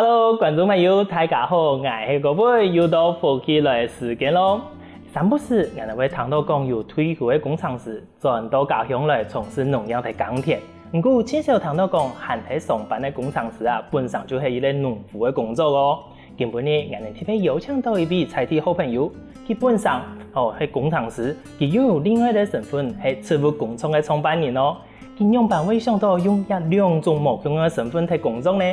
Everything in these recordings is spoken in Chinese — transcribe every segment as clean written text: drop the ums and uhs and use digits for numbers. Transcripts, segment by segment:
Hello， 观众朋友，大家好，我是各位又到福气来的时间咯。三不时，我会听到讲有退休的工厂师转到家乡来从事农业和耕田。不过，很少听到讲还在上班的工厂师啊，本身就是一个农夫的工作哦。今本日我们特别邀请到一位财体好朋友，佢本身是工厂师，佢又有另外的身份是植物工厂的创办人哦。佢用办会想到用两种不同的身份去工作呢？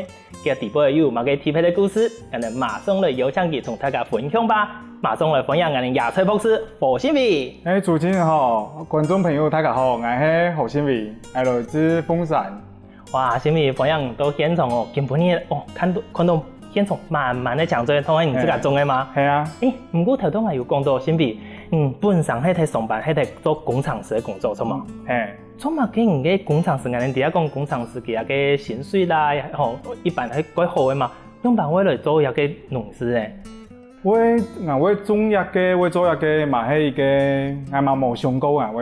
佢底部有某个特别的故事，我们马上来邀请佢同大家分享吧。马上来分享我们野菜博士何新伟。主持人好，观众朋友大家好，我是何新伟，来自凤山。哇，新伟分享到现场哦，今本日哦看到现场满满的抢座，同埋你自家种的吗？系啊。不过头先有讲到新伟，本身喺喺上班喺喺做工厂师的工作，错嘛？做嘛嘅人嘅工厂师，我哋第一講工廠師嘅嘅薪水啦，一般係幾好嘅嘛。用辦法來做一個農師咧。我種一個，我做一個嘛係一個，我嘛冇想過啊，我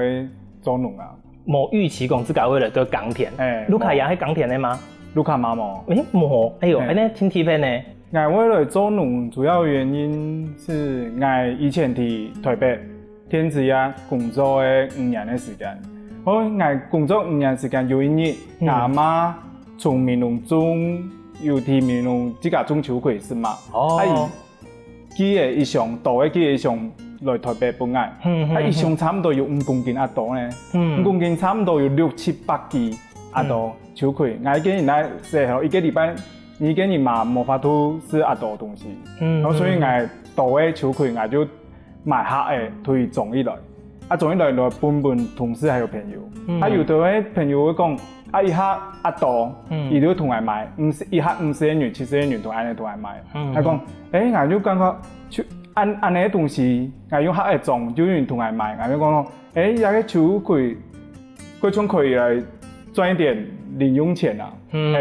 做農啊。冇預期講自己會來做耕田。盧卡也係耕田嘅嗎？盧卡嘛冇。冇。哎呦，係呢挺特別呢。我來做農主要原因是我以前喺台北天子呀工作嘅5年嘅時間。我工作5年時間，有一日阿媽從美濃種，有啲美濃自家種秋葵是嘛？佢嘅一箱大嘅，佢嘅一箱來台北搬嚟，一箱差唔多有5公斤阿多呢，5公斤差唔多有6、7、8支阿多秋葵。我見人哋時候一個禮拜，你見人嘛冇法度吃阿多東西，然後所以我大嘅秋葵我就買下嘅推種一來。種一來分同事還有朋友，有啲朋友會講，一下阿多，伊就同我買，一下50元、70元同安尼同我買。佢講，我就感覺，按呢東西，我用下嘅種就有人同我買，我就講，一個秋葵，嗰種可以來賺一點零用錢啊。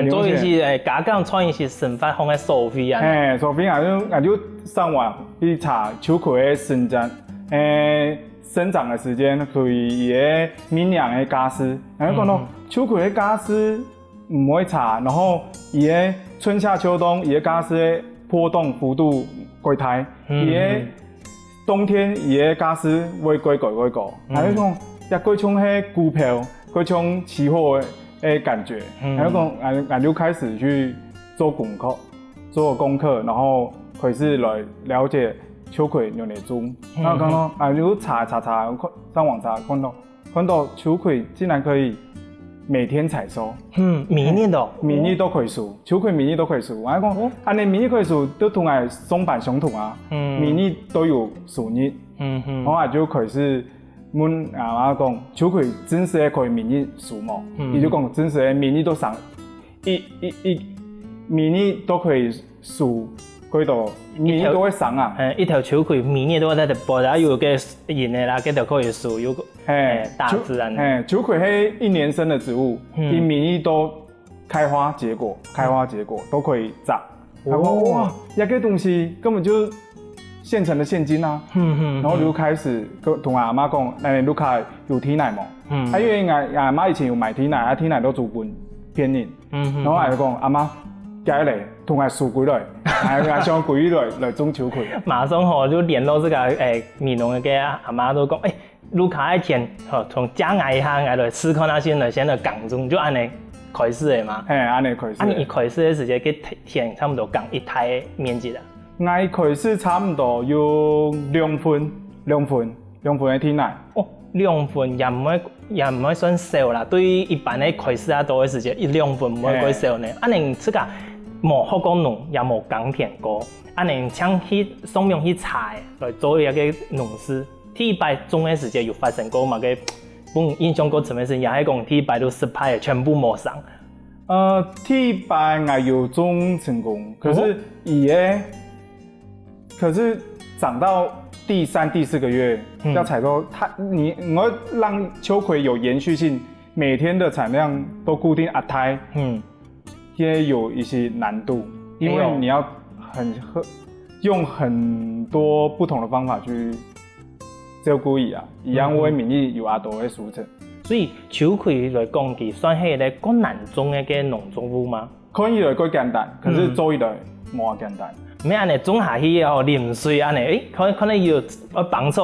做一些家講創一些生活方嘅收費啊。收費我就上網去查秋葵嘅生長，生長的時間，佢嘅明年嘅家私，然後講到秋葵嘅家私唔會差，然後伊嘅春夏秋冬，伊嘅家私嘅波動幅度幾大，伊嘅冬天伊嘅家私會幾高，然後講一幾種係股票，幾種期貨嘅感覺，然後講我就開始去做功課，然後開始來了解秋葵用嚟種，然後講咯，就查，上網查，看到秋葵竟然可以每天採收，每年都可以數，秋葵每年都可以數。我講，你每年可以數，都同我上班相同啊，每年都有數日，我就開始問阿媽講，秋葵真實可以每年數嘛？伊就講真實每年都上，每年都可以數。幾多每年都會上啊！一條秋葵每年都會在度播，然後有個人嘅啦，嗰條可以數，有個大自然。秋葵係一年生的植物，你每年都開花結果都可以摘。哇！一個東西根本就現成的現金啊！然後就開始同阿媽講，盧卡有提奶嘛？因為阿媽以前有買提奶，提奶都做本便宜。然後我就講阿媽。寄嚟同我數幾來，將幾來種秋葵。馬上就聯絡這個美濃嘅阿媽都講，盧卡一天從家外一下來思考那些來先來耕種，就按你開始嘅嘛。按你開始。按你開始嘅時間，佢田差唔多耕一台面積啦。我開始差唔多有2分嘅田奶。2分也唔可以算少啦。對於一般嘅開始啊多嘅時間，2分唔可以講少呢。你這個冇學過農，也冇耕田過，你請去上面去查來做一個農師。第一擺種嘅時間有發生過嘛？本印象過什麼事？也係講第一擺都失敗，全部冇上。第一擺我有種成功，可是長到第3、第4個月要採收，我讓秋葵有延續性，每天的產量都固定1台，也有一些難度，因為你要用很多不同的方法去照顧伊啊，一樣為名義有多嘅輸出。所以秋葵來講，佢算係一個難種嘅農作物嗎？看起來更簡單，可是做起來无咁简单。咩安尼种下去哦，淋水安尼，可能有帮助，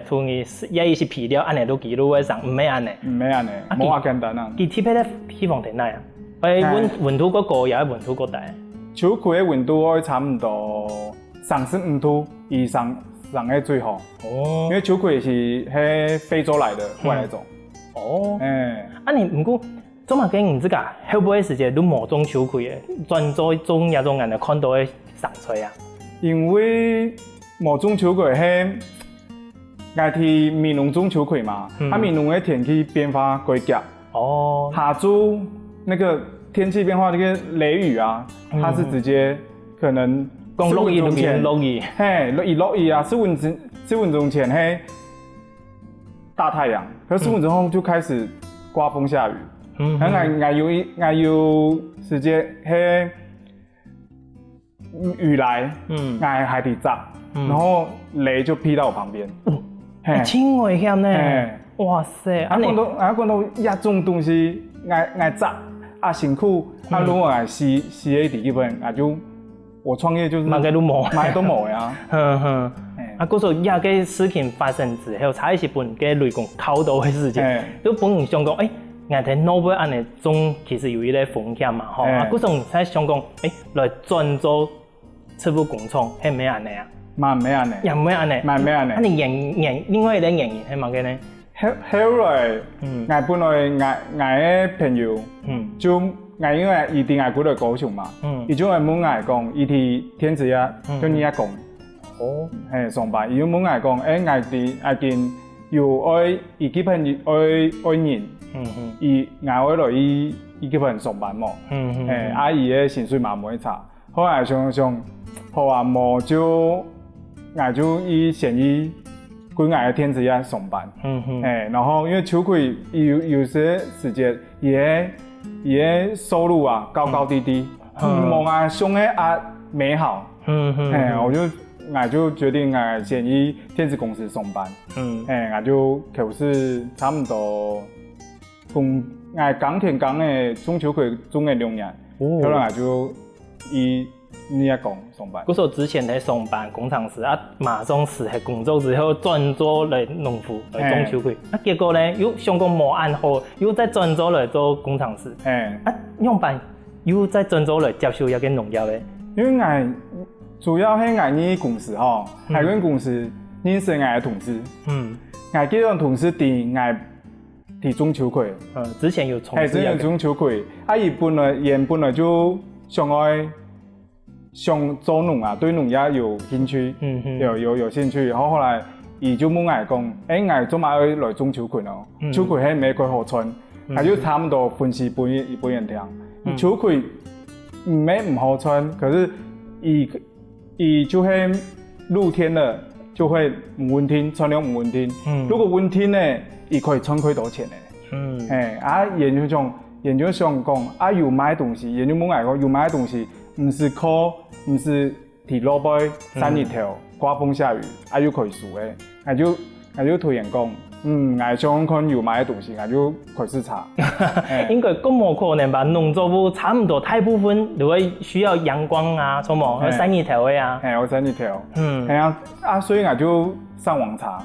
突然也是皮料，安尼都记录会上，唔咩安尼。唔咩安尼，无咁简单啊。佢 TP 咧希望停哪呀？温度嗰個又係温度嗰大。秋葵的温度可以差唔多35度以上嘅最好。哦。因為秋葵是喺非洲來的外來種。哦。你唔過做乜嘅唔知㗎？後尾時間都冇種秋葵嘅，專做種一種人哋看到嘅生菜啊。因為冇種秋葵係我哋閩南種秋葵嘛，闽南嘅天氣變化過急。哦。下週那個天氣變化，那個雷雨啊，它是直接可能4分鐘前，落雨啊，4分鐘前係大太陽，可4分鐘後就開始刮風下雨。我有時間係雨來，我海底炸，然後雷就劈到我旁邊。真危險呢！哇塞！講到一種東西，我炸。辛苦，如果我是 CA 第一份，我創業就是乜都冇呀。嗰時候一個事情發生之後，才是本嘅雷公考到嘅事情。都本人想講，我哋諾貝安尼種其實有一個風險嘛，嗰時候才想講，來轉做赤腹工廠係咩安尼啊？咩安尼？又咩安尼？咩安尼？另外一個原因係乜嘅呢？後來，我本來我嘅朋友，就我因為伊哋我過來高雄嘛，伊就問我講，伊哋天子呀，跟你講，上班，伊就問我講，我哋有愛伊基本愛人，伊我來伊基本上班嘛，阿姨嘅薪水嘛唔會差，後來想，好啊，冇就我就以現役。歸我的天子呀上班，然後因為秋葵有些時間也收入啊高高低低，冇我想的美好，我就決定我先以電子公司上班，我就考試差唔多，我剛田剛的種秋葵種了2年，後來我就以你也講上班，嗰時候之前喺上班工廠時馬上辭去工作之後轉做嚟農夫嚟種秋葵，結果呢又想講冇按好，又再轉做嚟做工廠時，樣辦又再轉做嚟接受一個農業嘅，因為我主要係我呢公司吼，海關公司認識我嘅同事，我幾個同事地種秋葵，之前有從事，之前種秋葵，伊本來就想愛。想做農啊，對農業有興趣，有興趣，然後後來伊就問我講，我做乜要來種秋葵咯？秋葵係咩鬼好穿？他就差唔多分析俾人聽。秋葵唔好穿，可是伊就係露天的就會唔穩定，穿了唔穩定。如果穩定呢，伊可以賺幾多錢呢？研究上講，有買東西，研究問我講有買東西。唔是鐵路背山一條，刮風下雨，又可以數嘅，我就推薦講，我想看有買嘅東西，我就開始查。應該咁冇可能吧？農作物差唔多大部分都會需要陽光啊，什麼山一條嘅啊。有山一條。所以我就上網查，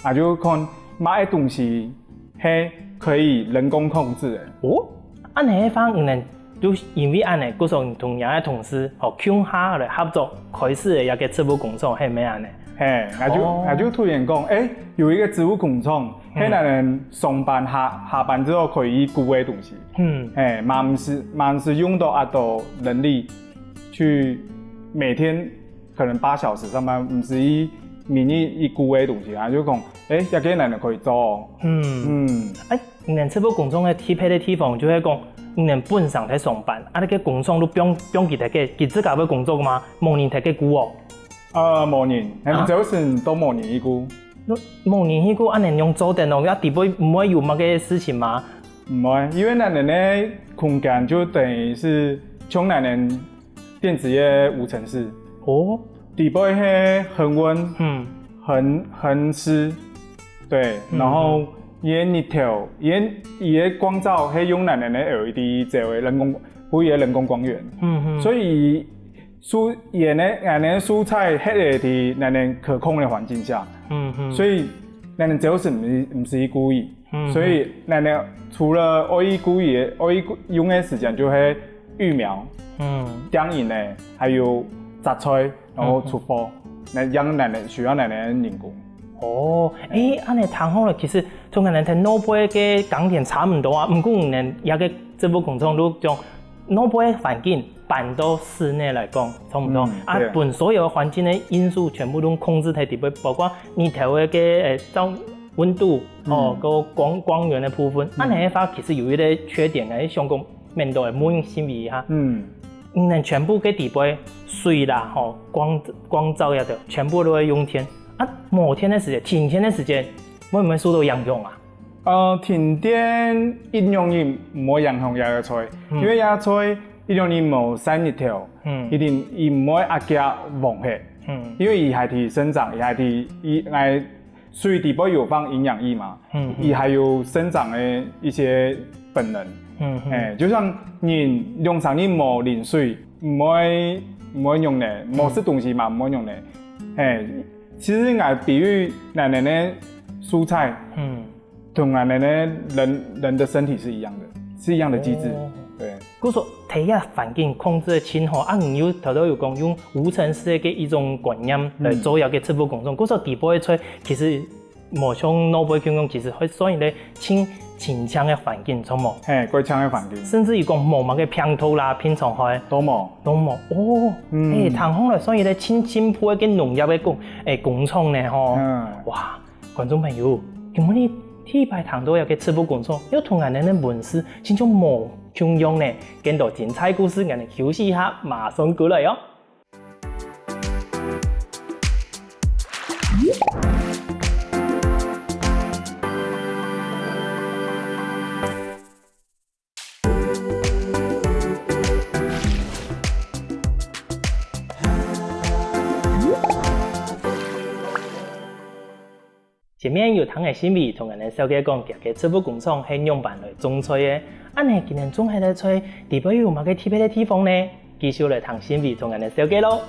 我就看買嘅東西係可以人工控制嘅。按呢方面。就因為安尼，嗰時候同樣嘅同事強下嚟合作，開始一個植物工廠係咩安尼？我就突然講，有一個植物工廠，係讓人上班下班之後可以顧嘅東西。嘛唔是用到多人力去每天可能8小時上班，唔是以顧嘅東西，我就講，一個人可以做。人植物工廠嘅特別嘅地方就係講。人本身喺上班，你個工廠都不用佢哋嘅，佢自己會工作噶嘛？冇人睇嘅股冇人，就是都冇人一股。冇人一股，按人用做電腦，一定唔會有乜嘅事情嘛？唔會，因為那人嘅空間就等於是像那人電子業無塵室。底部係很溫，很濕，對，然後。一條，伊光照係用咱的 LED 做的人工，不是人工光源，所以俺们蔬菜迄个伫咱们可控的环境下，所以咱们就是唔是故意，所以咱们除了偶尔故意用的时间就系育苗，养引呢，还有摘菜，然后出货，那养咱们需要咱们人工。哦，安尼谈好了，其实从咱睇老辈嘅耕田差唔多啊，不过咱也个这部工厂如将老辈环境搬到室内来讲，差唔多啊，把所有环境的因素全部都控制喺底部，包括你调嘅温度个光源的部分，安尼嘅话其实有一个缺点嘅，上个面对冇用心意哈，咱全部嘅底部水啦，光照也得，全部都会用天。某天的时间，停天的时间，会唔会受到影响啊？停电一样伊唔会影响野个菜，因为野菜一样伊冇晒日头，一定伊唔会压加旺气，因为伊还伫生长，伊还伫伊爱水底部有放营养液嘛，伊还有生长的一些本能，就像你用上你冇淋水，唔会用的，冇吃东西嘛，唔会用的，其实我比喻咱们的蔬菜，同咱们的人的身体是一样的，是一样的机制。对。故说睇下环境控制的清好，有头有讲用无尘室的一种观念来做一个植物工种。故说底部的菜其实冇像老辈讲，其实会算一个清强的环境，错冇？过强的环境。甚至于讲冇乜嘅平土啦、偏沧海都冇。哦，谈好了，算一个清铺嘅农业嘅工厂呢吼。哇，观众朋友，今日你睇排谈到有个植物工厂，要同人哋嘅文史，真种冇相用呢。見到精彩故事，我哋休息一下，馬上過來哦。前面有谈嘅新味，同人哋小姐講，嘅植物工廠係用辦來種菜嘅。你今日種喺啲菜，地邊有冇嘅特別嘅地方呢？繼續嚟談新味，同人哋小姐咯。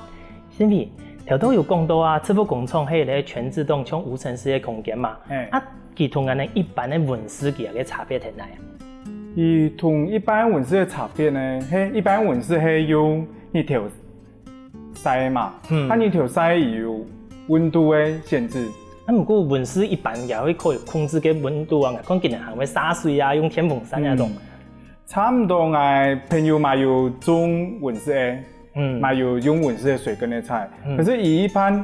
新味頭都有講到啊，植物工廠係咧全自動像無塵室嘅空間嘛。佢同人哋一般嘅溫室嘅嘅差別喺哪啊？佢同一般溫室嘅差別呢？係一般溫室係用一條曬嘛，一條曬有溫度嘅限制。不過溫室一般也會可以控制嘅溫度啊，講今日行會灑水啊，用天風扇那種。差唔多，我朋友嘛有種溫室嘅，嘛有用溫室嘅水耕嘅菜。可是一般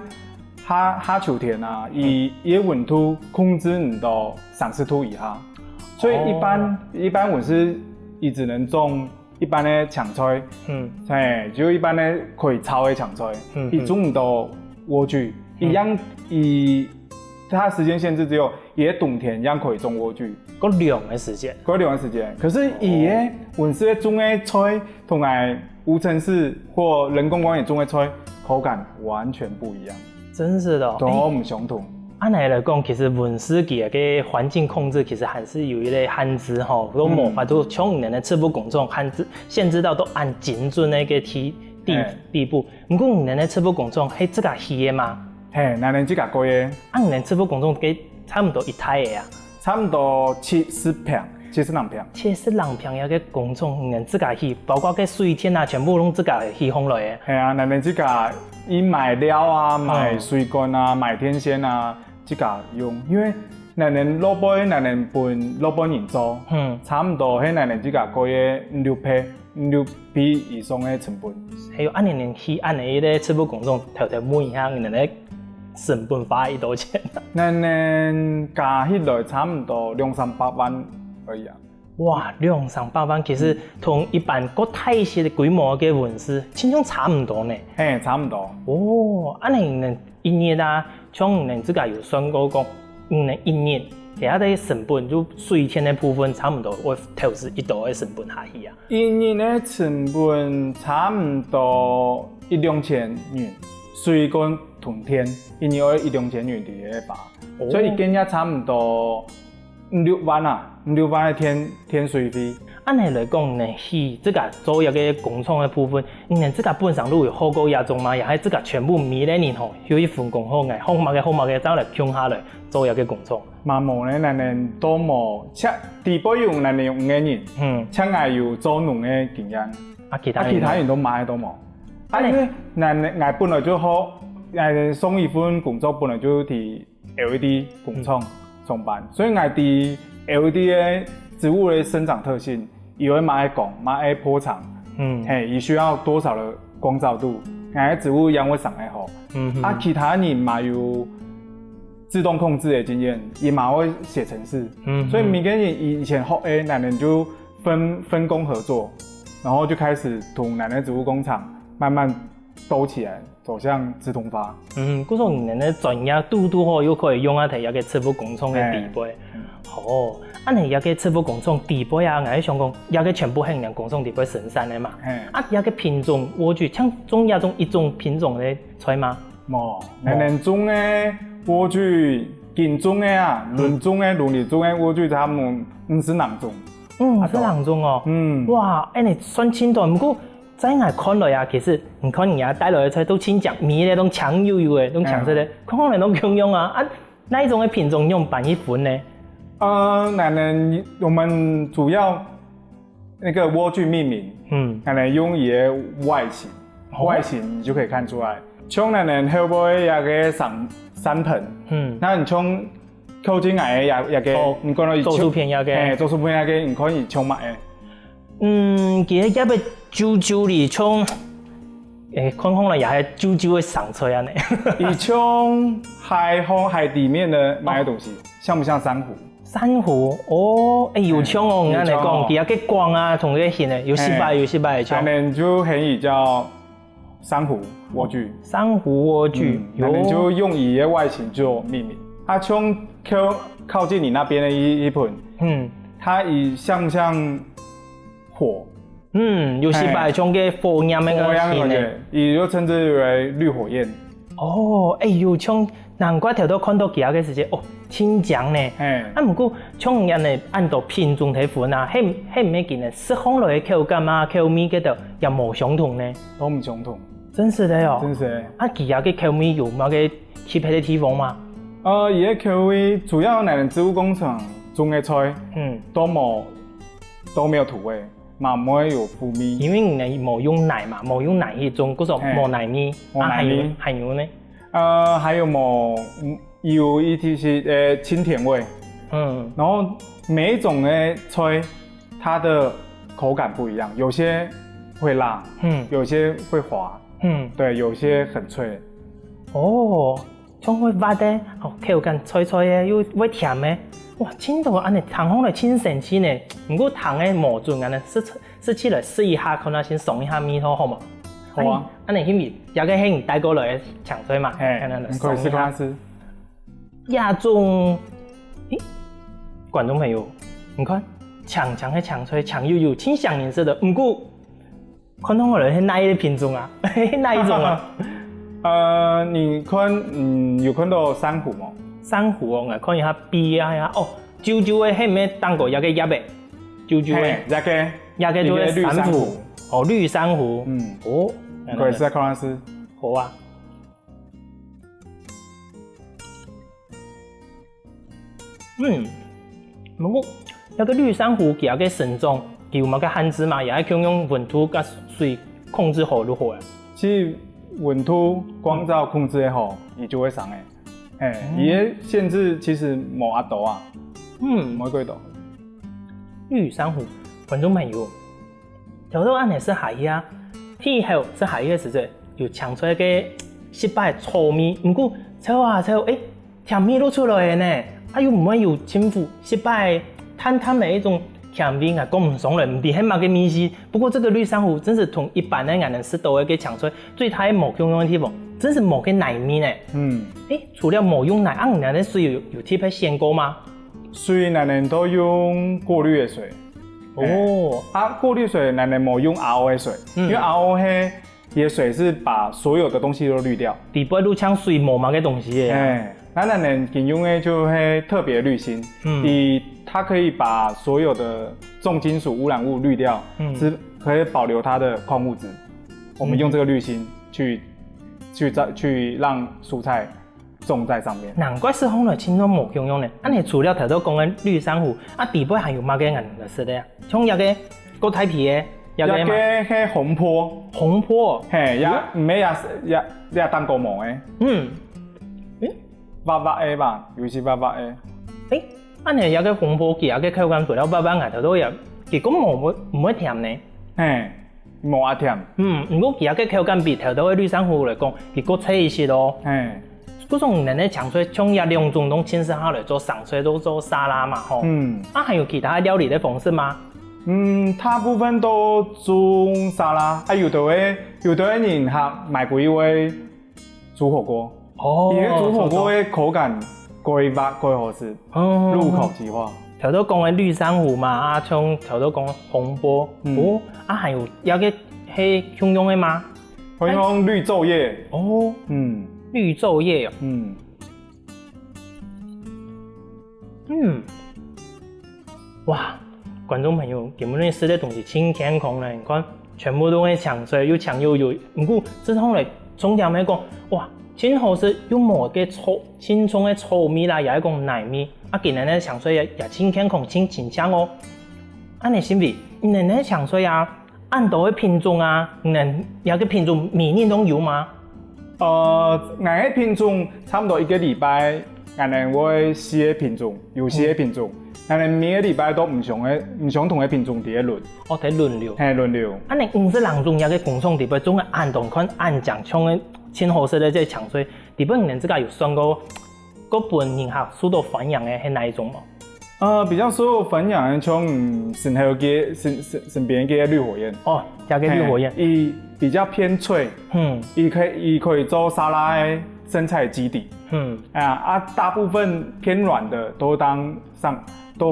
夏秋天啊，伊嘅溫度控制唔到30度以下，所以一般溫室伊只能種一般嘅長菜，就一般嘅可以炒嘅長菜，伊種唔到莴苣，它時間限制只有也冬天樣可以種莴苣，個涼嘅時間。可是伊嘅溫室種嘅菜同埋無塵室或人工光野種嘅菜口感完全不一樣。真是的，都唔相同。按嚟講，其實溫室嘅環境控制其實還是有一個限制吼，都冇法度像人哋植物工廠限制到都按精準嘅個地步。不過人哋植物工廠係自家起嘅嘛？咱哋自家過嘅。人植物工廠嘅差唔多一台嘅啊？差唔多70平，72平。72平嘅工廠人自家起，包括個水田啊，全部攏自家起好來嘅。係啊，咱哋自家以買料啊、買水乾啊、買天線啊，自家用，因為咱哋老闆人做，差唔多係咱哋自家過嘅5倍以上嘅成本。還有按年起按年嘅植物工廠，頭問一下人哋成本花幾多錢？咱哋加起來差唔多200-300萬而已啊。哇，200-300萬，其實同一般個大些的規模嘅溫室，輕鬆差唔多呢。差唔多。哦，按年一年啊，像人自家有算過講，一年其他啲成本就水田嘅部分差唔多會投資一多嘅成本下去啊。一年嘅成本差唔多1-2千元，水乾同田一年要1-2千元啲嘢吧，所以一間也差唔多。5、6万啊，5、6万的天水费。按你来讲呢，是这个做一个工厂的部分，你这个本上都有好高亚种嘛，也系这个全部每年吼有一份工好嘅，好嘛嘅，走来穷下来做一个工厂。嘛无呢，咱哋都无，且地保用咱哋用5个人，且嗌有做农嘅经验，其他人都买都冇。因为咱嗌本来就好，嗌送一份工作本来就伫 LED 工厂上班，所以嗌伫 LED 嘅植物的生长特性。伊会嘛爱讲，嘛爱波长，伊需要多少的光照度，植物养会上会好。其他人嘛有自动控制的经验，也嘛会写程式，所以每个人以前学的，咱们就分工合作，然后就开始同咱的植物工厂慢慢兜起来，走向自动化。嗰种人的专业度好，又可以用一个植物工厂的地位。好。你一个植物工厂地杯啊，我想讲，一个全部係人工厂地杯生產的嘛。一個品種萵苣，像種一種品種的菜嗎？冇，人種的萵苣，近種的啊，輪種的、輪理種的萵苣，他們是人種。是人種哦。哇，你算清楚，不過在我看來啊，其實你看人家帶來的菜都清講，米咧都強油油的，都強色的，可能都強用啊。那一種的品種用辦一份呢？我们主要那个莴苣命名，用伊的外形你就可以看出来。像后尾那个山盆，那你像靠近来的你看到做薯片做薯片你看伊像乜嘅？其實一個里像，看來也係的上菜啊呢。伊像海底面的那些东西，像不像珊瑚？珊瑚有枪哦！我嚟講，佢有啲光啊，同佢顯嘅有失敗嘅槍。可能就可以叫珊瑚莴苣。珊瑚莴苣，可能就用伊嘅外形做命名。它像靠近你那邊的一盆，它像不像火？有失敗槍嘅火焰嘅顯嘅，也就稱之為綠火焰。有槍。難怪條都看到其他嘅時節清醬呢。不過像人哋按照品種嚟分啊，係唔係見咧？釋放落嘅口感啊、口味嗰度有冇相同呢？都唔相同。真是的哦。真是。其他嘅口味有冇嘅特別嘅地方嗎？伊嘅口味主要咱植物工廠種嘅菜，都沒有土味，嘛唔會有苦味。因為你冇用奶嘛，冇用奶去種嗰種冇奶味，還有呢？還有一啲是清甜味，然後每一種的菜，它的口感不一樣，有些會辣，有些會滑，對，有些很脆。像會滑的，口感脆脆的，又會甜的，哇，真到安尼糖烘來真神奇呢。不過糖的冇準安尼，試起來試一下，可能先鬆一下味道好嘛？好啊，你係咪有個兄帶過來搶水嘛？你可以試看試。亞種，觀眾朋友，你看搶的搶水，搶悠悠，清香顏色的，不過看到我哋係哪一個品種啊？哪一種啊？你看，有看到珊瑚嗎？珊瑚我看一下邊啊，啾啾的係咪當過一個葉的？啾啾的，一個就是珊瑚。綠珊瑚。可以試下看下試。好啊。不過一個綠珊瑚佢有個生長，佢有冇個限制嘛？也係用溫度跟水控制好就好啊。其實溫度、光照控制好，伊就會上誒。伊個限制其實冇阿多啊。冇幾多。綠珊瑚，觀眾朋友，條到安尼是海呀。氣候是下一個時節，就搶出一個失敗的臭味，不過炒啊炒，甜味都出來呢，又唔會有輕浮失敗淡淡的一種甜味啊，講唔上來，唔知係乜嘅味思。不過這個綠珊瑚真是同一般的我們食到的個搶出來，最它冇用的地方，真是冇個奶味呢。除了冇用奶，你的水有特別鮮過嗎？水我們都用過濾的水。過濾水咱哋冇用 RO 的水，因為 RO 係也水是把所有的东西都滤掉。底部路枪水无嘛个东西的。那人用的就是特别滤芯，它可以把所有的重金属污染物滤掉，只可以保留它的矿物质。我们用这个滤芯去让蔬菜种在上面。难怪是红来青都无用呢。你除了头都讲的绿珊瑚，底部还有嘛个颜色的啊？像那个高太皮的，那个是红坡，红坡，也唔系也当过毛的。白白的吧，尤其白白的。你有個紅波嘅，有個口感除了白白牙頭都有，結果唔會甜呢。冇啊甜。如果有個口感比頭頭嘅綠珊瑚嚟講，結果脆一些咯。嗰種人咧搶出將一兩種都親手下嚟做上菜，都做沙拉嘛，吼。還有其他料理的方式嗎？大部分都做沙拉，有的人買過一位煮火鍋。因為煮火鍋的口感貴滑貴好食，入口即化。頭都講嘅綠珊瑚嘛，像頭都講紅波，還有一個係香用的嗎？香用綠皺葉。綠皺葉哇！觀眾朋友，根本你吃的東西真健康咧，你看全部都係搶水，又搶又油。不過這趟嚟重點係講，哇！真好食，又冇嘅臭，清重嘅臭味啦，又係講奶味。今日咧搶水也真健康，真清香哦。你信唔信？你咧搶水啊，按到嘅品種啊，有個品種每年都有嗎？我嘅品種差唔多一個禮拜，我哋會試嘅品種，有試嘅品種。我哋每個禮拜都唔相同嘅品種喺輪。喺輪流。輪流。你50人中有個工廠地方，總係按同款按獎搶嘅。清好食的這搶水，日本人自家有算過，嗰本人客受到歡迎的係哪一種嗎？比較受到歡迎的像神邊嘅綠火焰。加個綠火焰，伊比較偏脆，伊可以做沙拉的生菜基底。大部分偏軟的都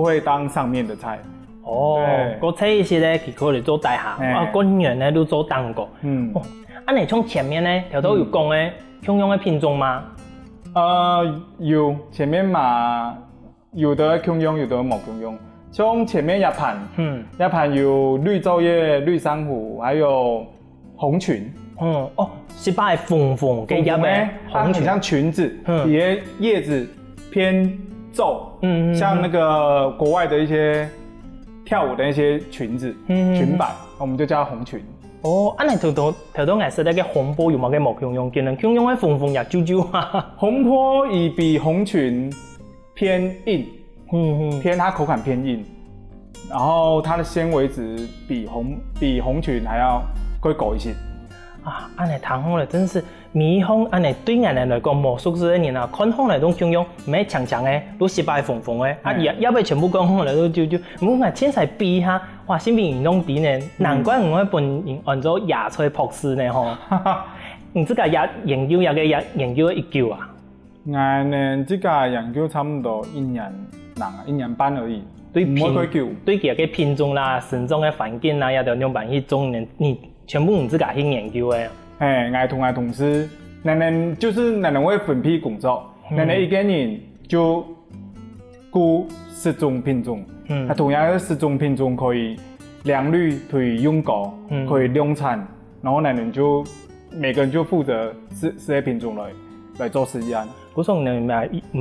會當上面的菜。個菜一些咧，佢可以做大項，個圓咧都做蛋糕。你從前面呢，頭都有講嘅香用嘅品種嗎？有，前面嘛，有的香用，有的冇香用。像前面一盤有綠皺葉、綠珊瑚，還有紅裙。是把紅嘅葉嘅紅裙，很像裙子，葉子偏皺，像那個國外的一些跳舞的一些裙子、裙擺，我們就叫紅裙。你頭都顏色咧嘅紅波有冇嘅冇香用？見人香用嘅紅也啾啾啊！紅波伊比紅裙偏硬，它口感偏硬，然後它的纖維質比紅裙還要高一些。你談好了，真是米紅，你對人來講冇熟悉的人啊，看好來都香用，唔係長長嘅，都失敗紅紅嘅，要不全部講好來都啾啾。唔過先嚟比下，哇，先比運動啲呢，難怪我本人按照野菜博士呢吼。你這個研究有個研究一久啊？我呢這個研究差唔多1年半而已。對佢個品種啦、生長嘅環境啦，也都兩辦去種呢，你全部唔自家去研究嘅。我同事，就是會分批工作，一個人就顧10種品種，同樣的10種品種可以良率可以用高，可以量產，然後就每個人就負責10個品種來做實驗。嗰種唔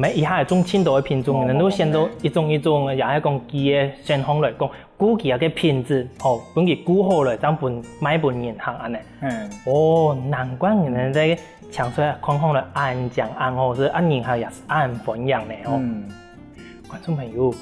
係以下種青島嘅品種，人都選到一種，也係講佢嘅選項來講，估佢嘅品質，本佢估好來，當本買本人行安尼。難怪人哋在搶出來看好來按獎按好是按人客也是按分樣呢。觀眾朋友，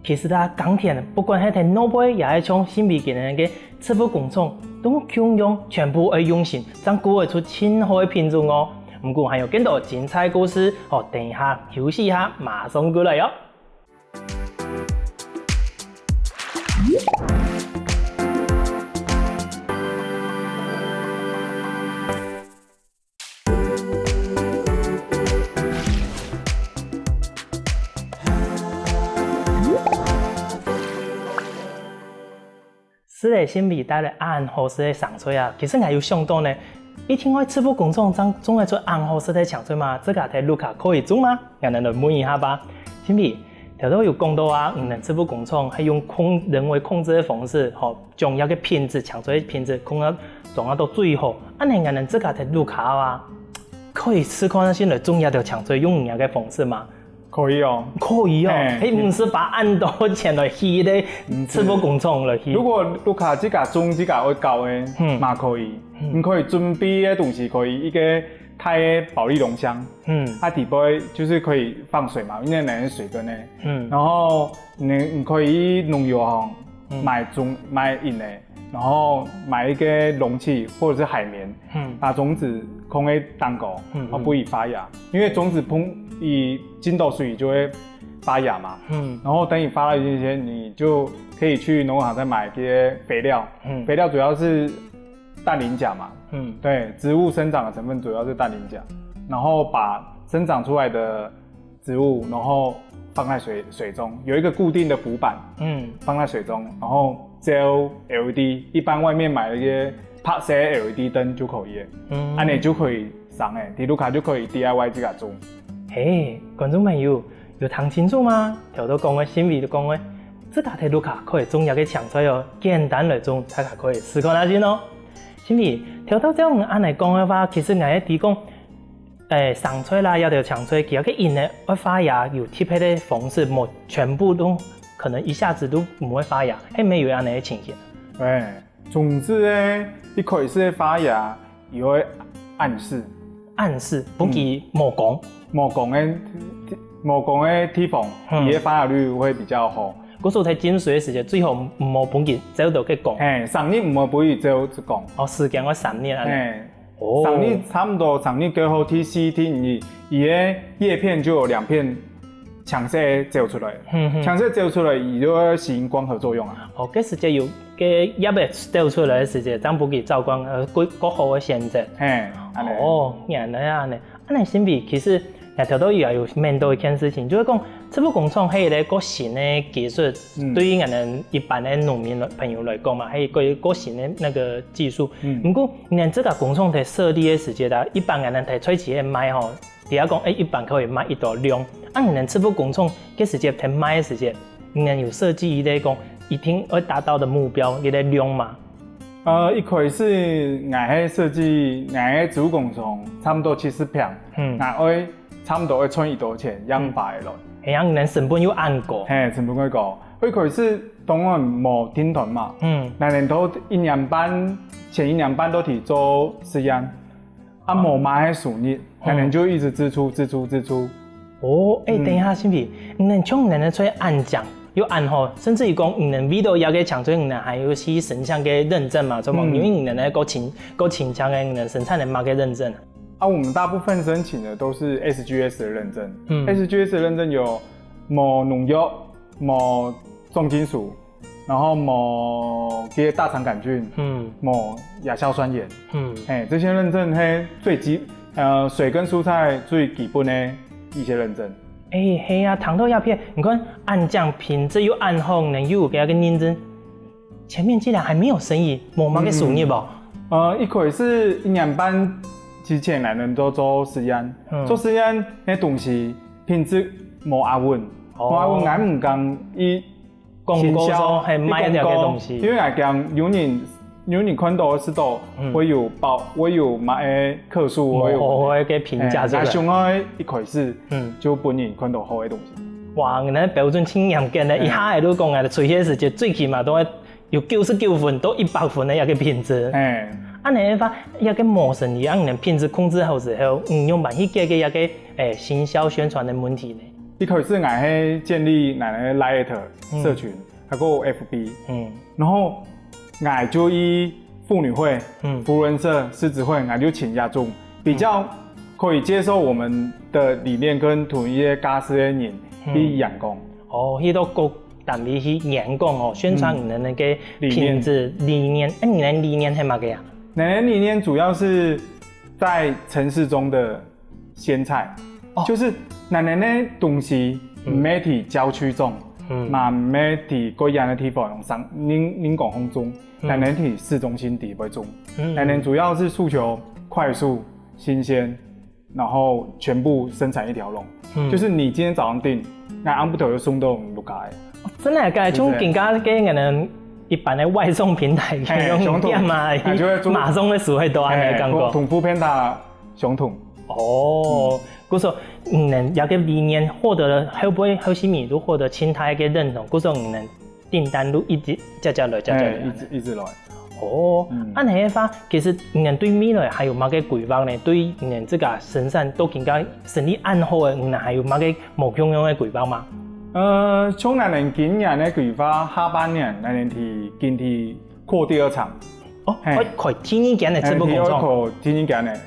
其實他鋼鐵不管係睇腦杯，也係從新美嘅人嘅赤腹工廠，都強用全部係用心，將估會出青好嘅品種哦。唔過還有更多精彩故事，等一下休息一下，馬上過來喲。是嘞，先比带来暗红色的香水啊，其实我有想到呢。一听我赤膊公众总会做暗红色的香水嘛，这个在卢卡可以做吗？让人来问一下吧。先比。头都有讲到啊，能赤膊工厂係用人為控制的方式，將一個品質、香水品質降到最好。你人自家在路卡啊，可以試看先來種一條香水用一個方式嘛？可以哦，可以哦，唔是把按多錢來起的赤膊工廠來起。如果路卡自家種自家會搞的，嘛可以，你可以準備的東西可以一個開保麗龍箱，它底部就是可以放水嘛，因為那是水根的，然後你可以農藥行買飲的，然後買一個容器或者是海綿，把種子放喺蛋糕，不易發芽，因為種子進到水就會發芽嘛，然後等你發了一些，你就可以去農行再買一些肥料，肥料主要是氮磷鉀嘛，对，植物生長的成分主要是氮磷鉀，然後把生長出來的植物，然後放在水中，有一個固定的浮板，放在水中，然後照 LED， 一般外面買了一些拍攝 LED 燈就可以了，安尼就可以上誒，迪魯卡就可以 DIY 自己做。嘿，觀眾朋友有聽清楚嗎？頭都講嘅，先味都講嘅，自家迪魯卡可以種一個香水哦，簡單來種，大家可以試看下先咯。因為條到這樣按嚟講嘅話，其實我係提供香水啦，有條香水，佢有個引咧會發芽，有特別的方式，冇全部都可能一下子都唔會發芽，係沒有按嚟嘅情形。對，種子咧，一開始發芽，有會暗示，不記冇講嘅地方，佢嘅發芽率會比較好。嗰時睇浸水嘅時間，最好唔好本件走到去講。3年唔好本件走去講。哦，時間我3年啊。3年差唔多，3年過後第4、第5，伊嘅葉片就有2片強勢走出來。強勢走出來，伊就會吸引光合作用啊。哦，嗰時間有嘅葉片走出來嘅時間，將本件照光，過好嘅選擇。哦，原來啊，你先比其實。條都也有面對一件事情，就是講赤膊工廠係一個新的技術，對於我們一般的農民朋友來講嘛，係一個新的那個技術。不過，你這個工廠在設立的時間啦，一般我們在採取的賣吼，底下講一般可以賣一道量，你赤膊工廠嘅時間在賣的時間，你有設計一個講一定會達到的目標，一個量嘛？一開始我係設計我嘅植物工廠差不多70坪，我差唔多會存1多錢養法的咯。係啊，你成本要按過。成本會高。一開始當然冇天團嘛。那年頭前1年半都去做實驗，冇買樹葉，那年就一直支出。哦，等一下先比，你從你出去按獎，有按好，甚至於講你 video 要嘅搶水，你還有去神像嘅認證嘛？做因為你那個傾向嘅你生產的嘛嘅認證。我們大部分申請的都是 SGS 的認證。SGS 的認證有冇農藥、冇重金屬，然後冇啲大腸桿菌，冇亞硝酸鹽。這些認證係水跟蔬菜最基本的一些認證。係啊，糖豆鴉片，你看按獎品質又按好，能又給一個認證，前面既然還沒有生意，冇乜嘅樹葉噃。一開始1年半。之前來人都做實驗，做實驗啲東西品質冇阿穩，我唔講伊廣告上係賣一條嘅東西，因為係講有人看到識到會有買客數，會有嘅評價出來。上開一開始就本人看到好嘅東西。哇，你標準挺嚴謹嘅，一下係都講嘅，出現時間最起碼都係有99分到100分嘅一個品質。你發一個模式，你讓人品質控制好之後，用辦去解決一個行銷宣傳的問題呢？一開始我係建立我哋 Light 社群，還有 FB，然後我就以婦女會、福人社、獅子會，我就請亞眾比較可以接受我們的理念跟同一些家私的人去員工。去到各單位去員工宣傳你的那個品質理念。你的理念係乜嘅呀？我的理念主要是在城市中的鮮菜，就是我們的東西唔係喺郊區種，嘛唔係喺貴陽的地方用人工風種，咱们是市中心地为主，咱们主要是诉求快速、新鲜，然后全部生产一条龙，就是你今天早上订，那按不头就送到路家的。真的假？像更加给人一般的外送平台用店嘛，马上的数会多安尼感觉。同步偏大相同。哦，故说能要个理念获得了，会不会好些米都获得青苔嘅认同？故说能订单都一直加来，一直来。哦，按那话，其实人对未来还有乜嘅规划呢？对人这个生产都更加生意安好嘅，人还有乜嘅目标样嘅规划吗？从咱们今年的规划，下半年咱们是今天扩第二厂。哦，开天然间的植物工厂。开天然间的。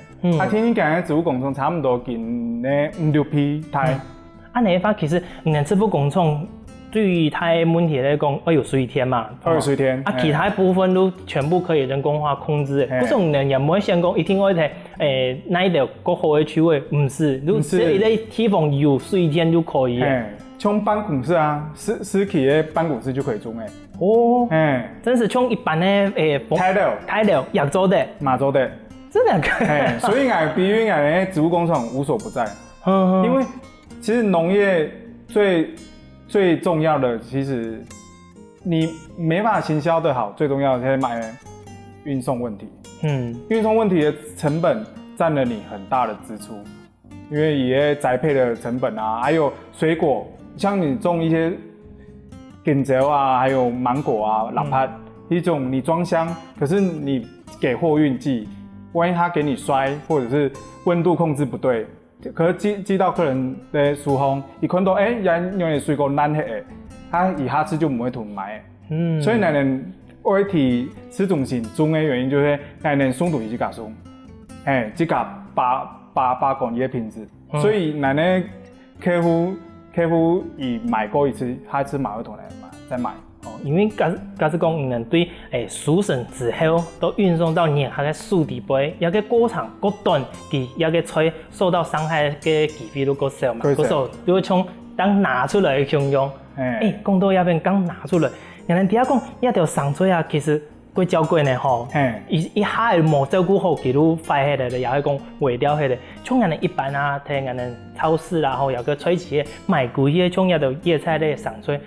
天然间的植物工厂差不多近咧5-6批台。按那话，其实人植物工厂对于它的问题来讲，要有水田嘛。有水田。其他部分都全部可以人工化控制的。不是人也唔会想讲一定要睇哪一条更好的区位，唔是，只要你地方有水田就可以。像办公室啊，私企的办公室就可以种诶。哦，真是像一般的台料亚洲的、马洲的，真的。所以比喻的植物工厂无所不在。因为其实农业最重要的，其实你没法行销的好，最重要的是买运送问题。运送问题的成本占了你很大的支出，因为也栽培的成本啊，还有水果。像你种一些柑橘啊，还有芒果啊、lap帕，一种你装箱，可是你给货运寄，万一他给你摔，或者是温度控制不对，可是寄到客人的书封，一看到人用的水果烂黑的，他一下子就不会囤买。所以咱们会提市中心种的原因就是咱们送度一家送，这个把关的品质，所以咱们客户已买过一次，下次买会同来再买。因为假使讲人对熟成之后都运送到你那个树底杯，那个过程过短，佮那个吹受到伤害嘅机会都够少嘛。嗰时候就会从当拿出来形容，讲到那边刚拿出来，人哋底下讲那条上吹啊，其实过照过呢吼，一下冇照顾好，佢都坏起来了，也係講毀掉起來。像人哋一般啊，睇人哋超市啦，吼有個吹起賣貴嘅，像那條葉菜咧上吹，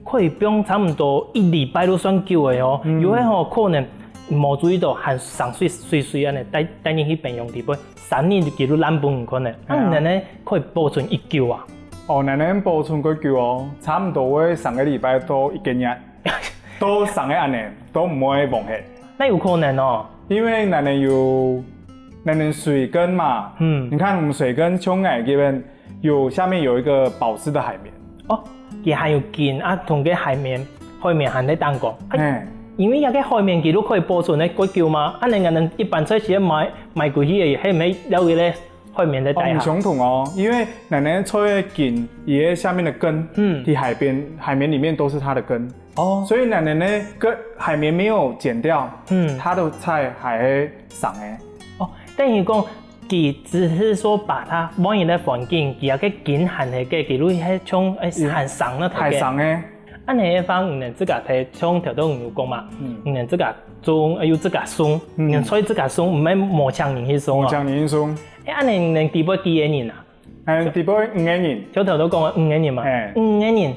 可以不用差唔多1禮拜都算久的哦。有嘅吼可能冇注意到，含上水水安尼帶入去備用地杯，3年就佢都爛本唔可能。人哋可以保存1久啊。人哋保存幾久哦？差唔多會上個禮拜到1個月。都上个安尼，都唔会忘记。那有可能哦，因为咱们水根嘛，你看我们水根冲海这边下面有一个保湿的海绵。佢还有筋啊，同个海绵含在当中。因为那个海绵佢都可以保存咧几久嘛，人一般出去买过去的，系咪有个咧海绵在底下？唔相同哦，因为咱们吹的筋，也下面的根，ที่海绵里面都是它的根。所以奶奶呢，海绵没有剪掉，它的菜还会上诶。等于讲，佢只是说把它放入咧环境，佢有个紧含的个，佢都系从含上了头嘅。海上诶。按你方唔能自家睇，从条都有讲嘛，唔能自家种，要自家松，能吹自家松，唔系磨枪人去松啊。磨枪人去松。按你能地波几个人啊？地波5个人。条头都讲5个人嘛，5个人。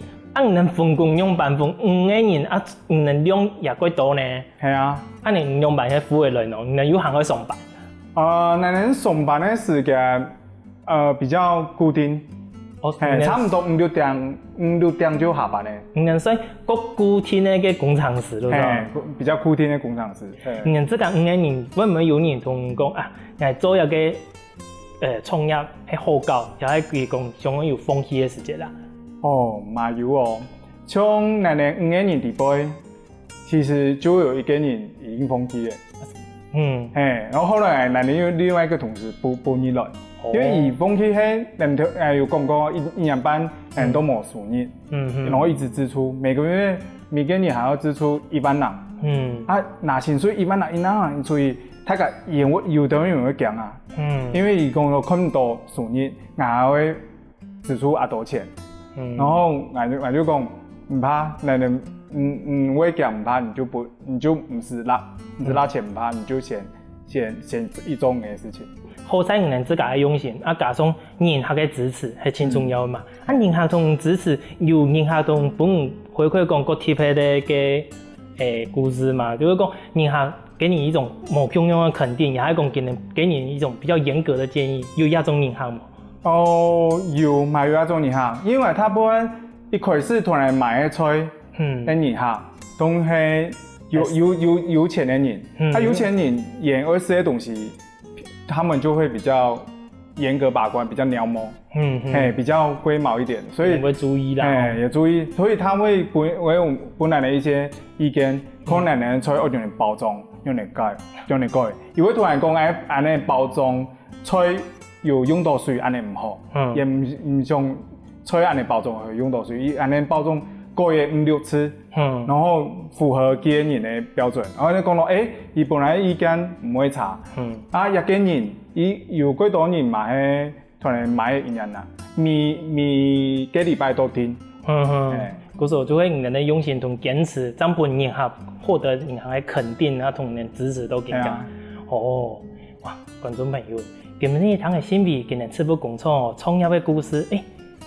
能分工用办法5个人啊，能用也几多呢？系啊，你用办嘅服务内容，能有行去上班？咱能上班的时间比较固定，差不多5-6点就下班咧。能算固定的个工厂时咯，比较固定的工厂时。能这个5个人，会唔会有人同讲啊？嚟做一个创业系好搞，又系佢讲想有风气的时间啦。嘛有哦，像咱们5个人地杯，其实就有1个人已经放弃了。然后后来咱们有另外一个同事补进来，因为伊放弃迄，有讲过1年半，都冇收入，然后一直支出，每个月还要支出1万人，拿薪水1万人，因所以他个有的人会讲啊，因为伊讲到看唔到收入，还会支出多钱。然后我就讲唔怕，咱们会减趴，你就不是拉前趴，你就选一种的事情。好使人自家的用心，加上人客的支持是真重要的嘛。人客同支持，有人客同本回馈讲个贴配的故事嘛，就是讲人客给你一种某平庸的肯定，也还讲给你一种比较严格的建议，有那种人客吗？有嘛有那种人客，因为他不会一开始突然买的菜，的人客都是有钱的人，有钱人演而这些东西。他们就会比较严格把关，比较鸟毛，比较龟毛一点，所以会注意啦，也注意，所以他会本来的一些意见，可能人菜用嚟包装，用嚟改，如果突然讲安尼包装菜有用到水，安尼唔好，也唔像菜安尼包装有用到水，安尼包裝过夜5-6次，然后符合基人的标准，然后你讲到伊本来意见唔会差，也基人伊有几多人嘛係突然买的营养啦，每个礼拜都听，嗰时候就会人的用心同坚持，让本人客获得人客的肯定啊，同人支持都更加，哇，观众朋友，今日谈嘅新味，今日赤膊工厂创业的故事，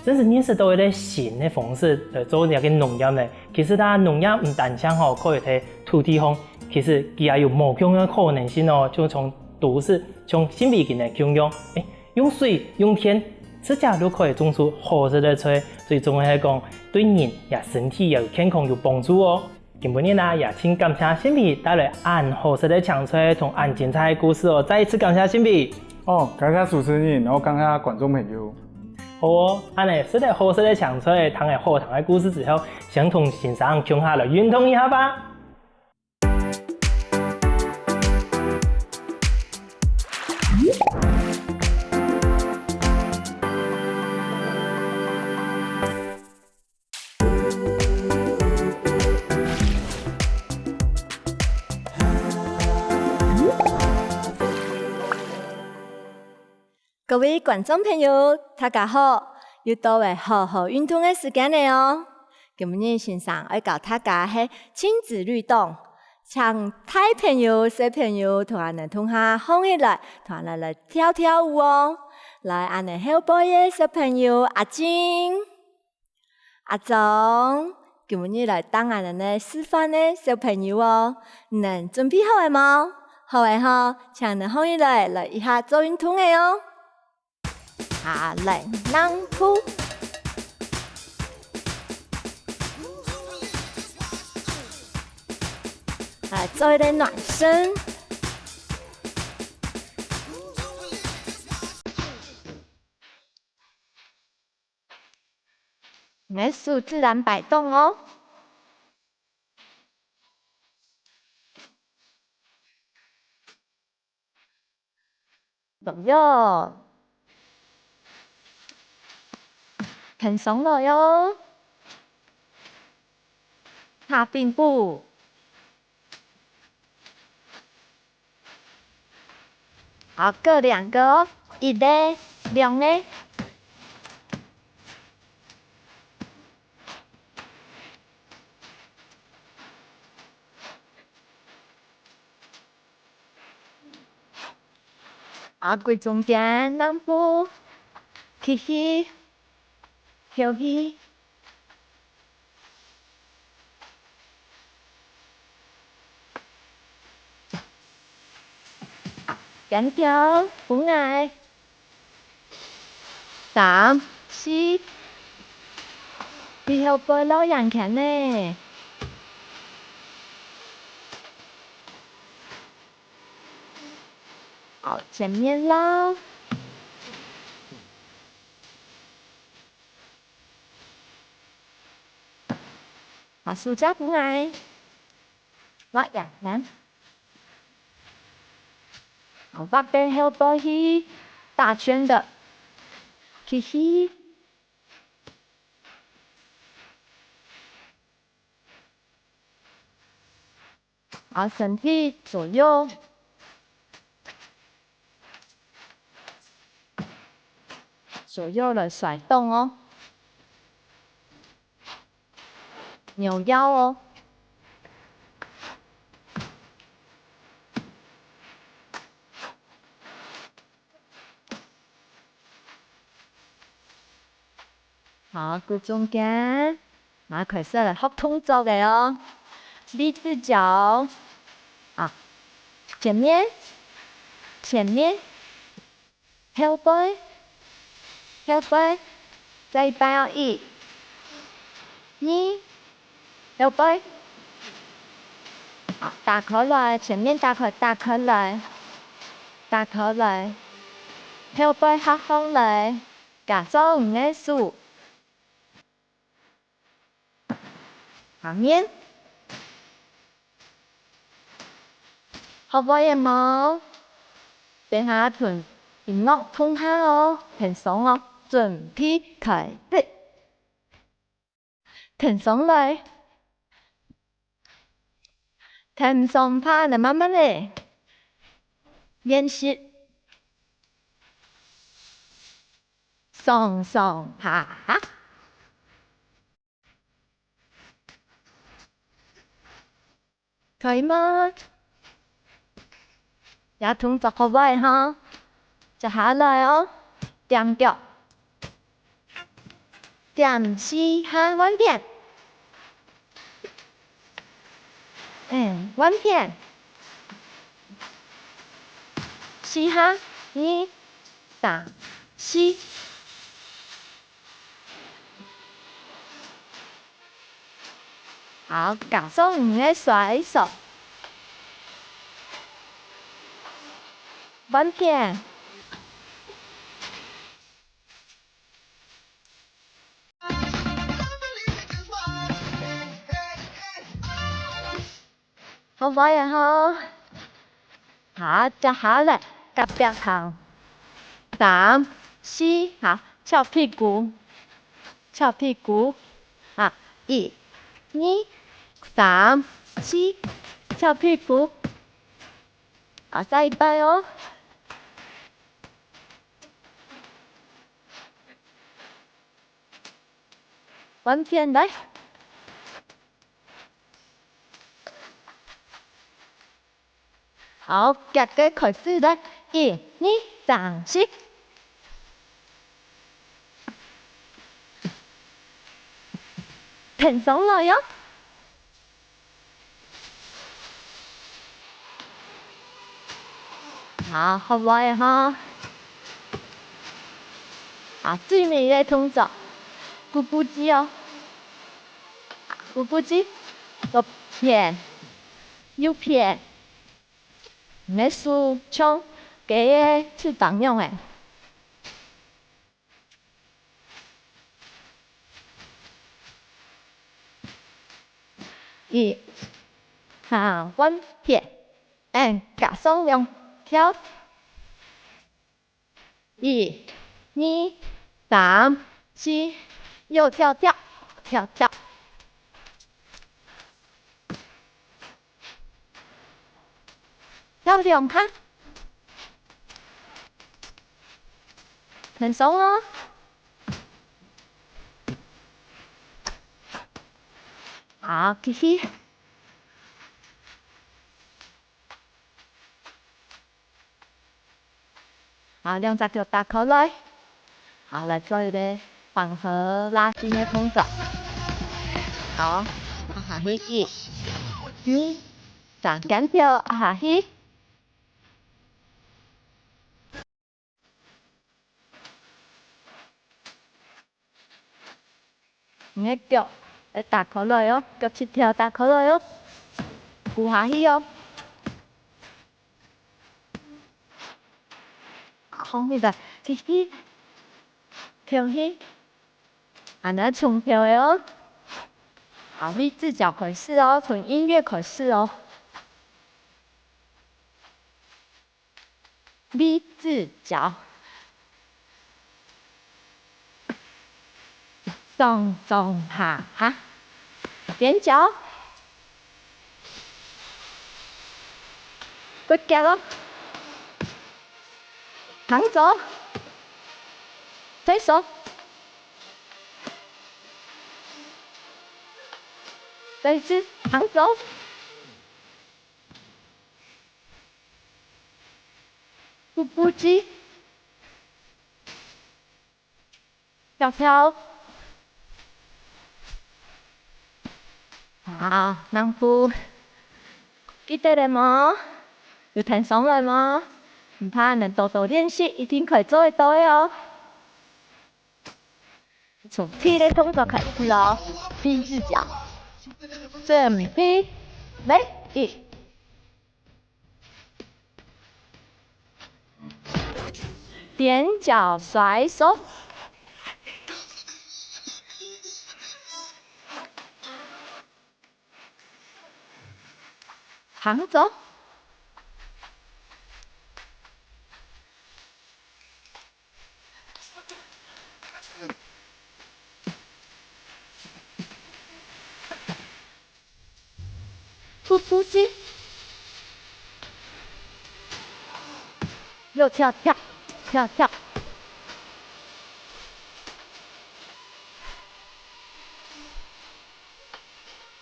真是认识到一个新的方式来做一个农业呢。其实，它农业唔单向可以喺土地上，其实佢也有无穷的可能性哦。就从都市，从新味嘅供应，用水、用天，自家都可以种出好食的菜。最重要係講對人也身體也有健康有幫助哦。今日呢，也請感謝新味帶來按好食的搶菜同按精彩的故事哦。再一次感謝新味。感謝主持人，然後感謝觀眾朋友。好哦，安尼食得好食的香菜，談下好談的故事之後，想同先生共下來運動一下吧。各位观众朋友，大家好！又到了好好运动的时间了哦。今日先生要教大家是亲子律动，请大朋友、小朋友同安尼同下放起来，同安尼来跳舞哦。来，安尼后背的小朋友阿金、阿忠，今日来当安尼呢示范的小朋友哦。恁准备好了吗？好诶吼，请恁放起来，来一下做运动的哦。来，浪扑，来做一点暖身。美术自然摆动哦。左右。很松了哟，踏并步，好，各2个哦，一个、2个，好，过中间两步，起。跳起，跟跳，不爱，3、4，以後背老人強呢。好，前面撈。好，暑假不爱，我也难。好，把背后背起，大圈的，起。好，身体左右，的甩动哦，扭腰哦。好，骨中间，马开始来学动作的哦。立直脚，啊，前面，前面，后背，后背，再一半哦，一、二，后背。好，打开来，前面打开，打开来，打开来，後背合上來，加上五個數，下面，後背嘅毛，等下臀音樂通下哦，輕鬆哦，準備開始，停上來，停上拍，你慢慢嚟練習，上上下下。可以嗎？也動作好位哈，接下來哦，點腳，點四下彎片，彎片，四下，一、三、四。好，加上五個甩手，彎片，好位啊哈！好，接下來夾腳行，三、四，好，翹屁股，翹屁股，啊，一、二、三、四，翹屁股，好，再一半哦。彎片來，好，夾嘅開始來，一、二、三、四，停上來喲。好，好位哈。好，最尾嘅動作，步步機哦，步步機，左片，右片，唔數槍，嘅翅膀用誒。一、下彎片，加上兩跳，一、二、三、四，右跳跳，跳跳，跳兩下，輕鬆哦。好，繼續。好，兩隻腳打開來。好，來做一個緩和拉筋的動作。好，下去一、二、三，減跳下去。你嘅腳要打開來哦，腳趾條打開來哦，扶下去哦。空氣的，繼續跳起，還能重跳的哦。好，立直腳開始哦，從音樂開始哦。立直腳，上上下下，踮腳，骨腳咯，躺走，推手，再一次躺走。步步機，跳跳，好，南夫，记得了吗？有弹上来吗？唔怕，能多多练习，一定可以做得到的哦。从 T 的动作开始喽，第一只脚，准备，来，踮脚甩手，横走，突突击，又跳跳，跳跳。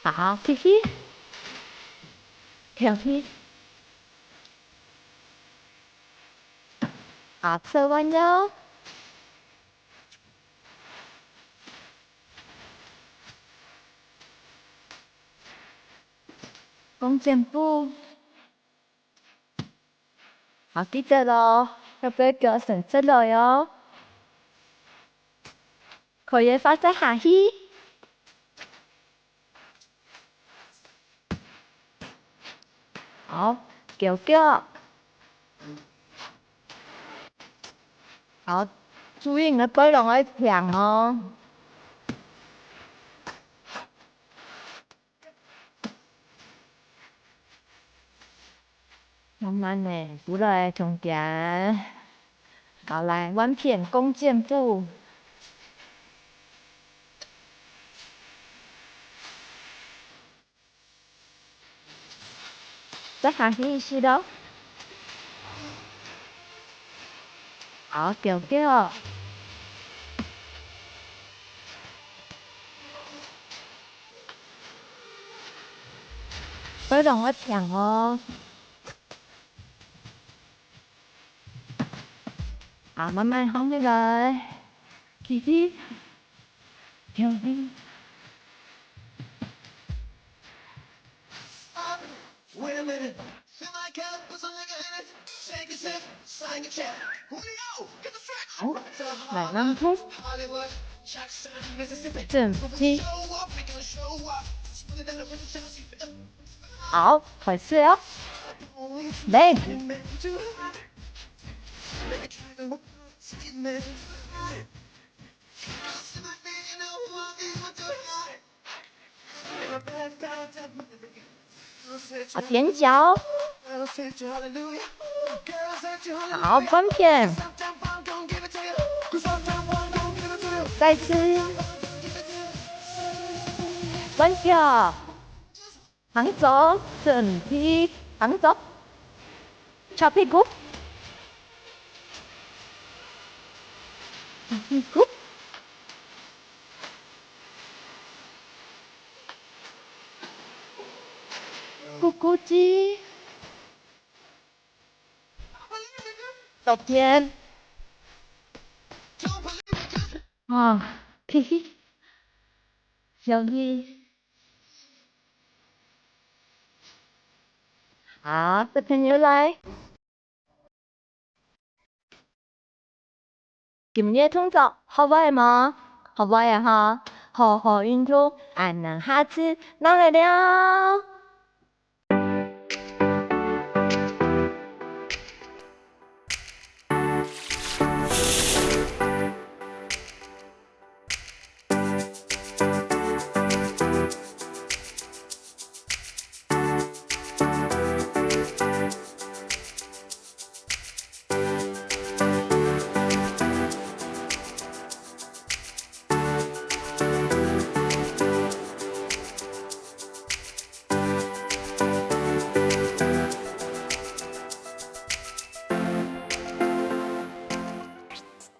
好，踢踢，跳踢，好，侧弯腰，弓箭步，好，记得咯，要不要叫绳子了哟？可以放在下去，好，叫叫。好，注意你的背拢要平哦。慢慢的，扶来中间，好来弯片弓箭步。再下去一些咯。好，叫叫。背拢要平哦。好，慢慢放起来，起起，跳起。好，来慢步，正踢。好，开始哦。来。好，踮脚。好，翻片。再次。翻脚。横走，正踢，横走。翘屁股。屁股。咕咕鸡。左边。啊，嘿嘿，小鱼。好，小朋友来。今日动作好玩吗？好玩呀哈！好好运动，俺能下次能来了。